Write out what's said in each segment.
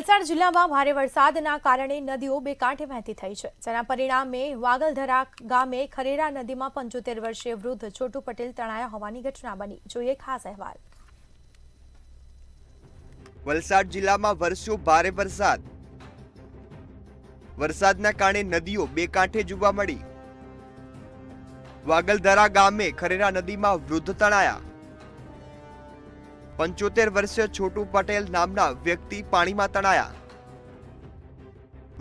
વલસાડ જિલ્લામાં ભારે વરસાદના કારણે નદીઓ બે કાંઠે વહેતી થઈ છે, જેના પરિણામે વાગલધરા ગામે ખરેરા નદીમાં 75 વર્ષીય વૃદ્ધ છોટુ પટેલ તણાયા હોવાની ઘટના બની। જોઈએ ખાસ અહેવાલ। વલસાડ જિલ્લામાં વરસ્યો ભારે વરસાદના કારણે નદીઓ બે કાંઠે જોવા મળી। વાગલધરા ગામે ખરેરા નદીમાં વૃદ્ધ તણાયા। 75 વર્ષીય છોટુ પટેલ નામના વ્યક્તિ પાણીમાં તણાયા।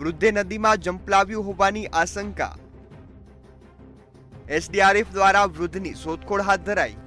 વૃદ્ધે નદીમાં જંપલાવ્યું હોવાની આશંકા। એસડીઆરએફ દ્વારા વૃદ્ધની શોધખોળ હાથ ધરાઈ।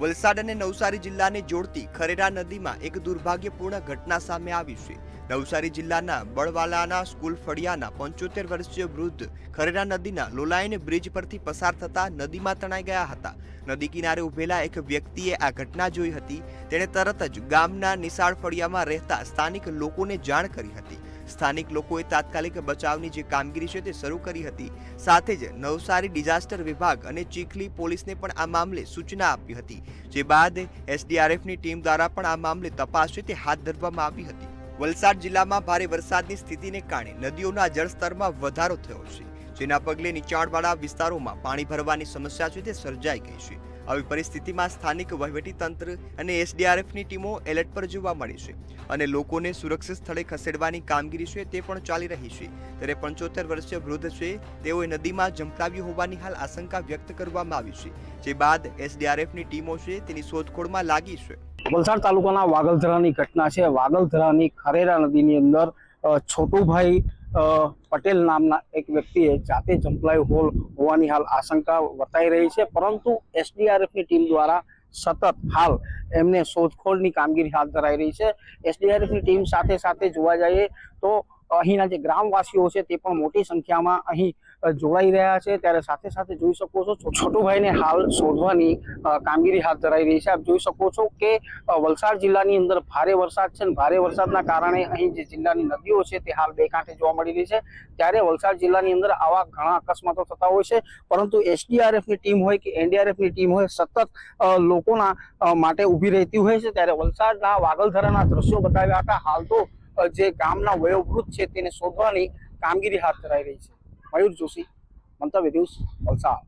વલસાડ અને નવસારી જિલ્લાને જોડતી ખરેરા નદીમાં એક દુર્ભાગ્યપૂર્ણ ઘટના સામે આવી છે। નવસારી જિલ્લાના બળવાલાના સ્કૂલ ફળિયાના 75 વર્ષીય વૃદ્ધ ખરેરા નદીના લોલાયન બ્રિજ પરથી પસાર થતા નદીમાં તણાઈ ગયા હતા। નદી કિનારે ઉભેલા એક વ્યક્તિએ આ ઘટના જોઈ હતી। તેણે તરત જ ગામના નિશાળ ફળિયામાં રહેતા સ્થાનિક લોકોને જાણ કરી હતી। સ્થાનિક લોકોએ તાત્કાલિક બચાવની જે કામગીરી છે તે શરૂ કરી હતી। સાથે જ નવસારી ડિઝાસ્ટર વિભાગ અને ચીખલી પોલીસને પણ આ મામલે સૂચના આપી હતી, જે બાદ એસડીઆરએફની ટીમ દ્વારા પણ આ મામલે તપાસ છે તે હાથ ધરવામાં આવી હતી। વલસાડ જિલ્લામાં ભારે વરસાદની સ્થિતિને કારણે નદીઓના જળસ્તરમાં વધારો થયો છે, જેના પગલે નીચાણવાળા વિસ્તારોમાં પાણી ભરવાની સમસ્યા છે તે સર્જાઈ ગઈ છે। આવી પરિસ્થિતિમાં સ્થાનિક વહીવટીતંત્ર અને એસડીઆરએફની ટીમો એલર્ટ પર જોવા મળી છે અને લોકોને સુરક્ષિત સ્થળે ખસેડવાની કામગીરી છે તે પણ ચાલી રહી છે। ત્યારે 75 વર્ષીય વૃદ્ધ છે તેઓએ નદીમાં જંપલાવ્યું હોવાની હાલ આશંકા વ્યક્ત કરવામાં આવી છે, જે બાદ એસડીઆરએફની ટીમો છે તેની શોધખોળમાં લાગી છે। વલસાડ તાલુકાના વાગલધરાની ઘટના છે। વાગલધરાની ખરેરા નદીની અંદર છોટુભાઈ પટેલ નામના એક વ્યક્તિએ જાતે જંપલાયું હોવાની હાલ આશંકા વર્તાઈ રહી છે, પરંતુ એસડીઆરએફની ટીમ દ્વારા સતત હાલ એમને શોધખોળની કામગીરી હાથ ધરાઈ રહી છે। એસડીઆરએફની ટીમ સાથે સાથે જોવા જઈએ તો અહીંના જે ગ્રામવાસીઓ છે તે પણ મોટી સંખ્યામાં અહીં જોડાઈ રહ્યા છે। ત્યારે સાથે સાથે જોઈ શકો છો છોટુભાઈને હાલ શોધવાની કામગીરી હાથ ધરાઈ રહી છે। આપ જોઈ શકો છો કે વલસાડ જિલ્લાની અંદર ભારે વરસાદ છે, ભારે વરસાદના કારણે અહીં જે જિલ્લાની નદીઓ છે તે હાલ બે કાંઠે જોવા મળી રહી છે। ત્યારે વલસાડ જિલ્લાની અંદર આવા ઘણા અકસ્માતો થતા હોય છે, પરંતુ એસડીઆરએફની ટીમ હોય કે એનડીઆરએફની ટીમ હોય સતત લોકોના માટે ઊભી રહેતી હોય છે। ત્યારે વલસાડના વાગલધરાના દ્રશ્યો બતાવ્યા હતા। હાલ તો જે ગામના વયોવૃદ્ધ છે તેને શોધવાની કામગીરી હાથ ધરાઈ રહી છે। મયુર જોશી, મંતવ્ય ન્યૂઝ, વલસાડ।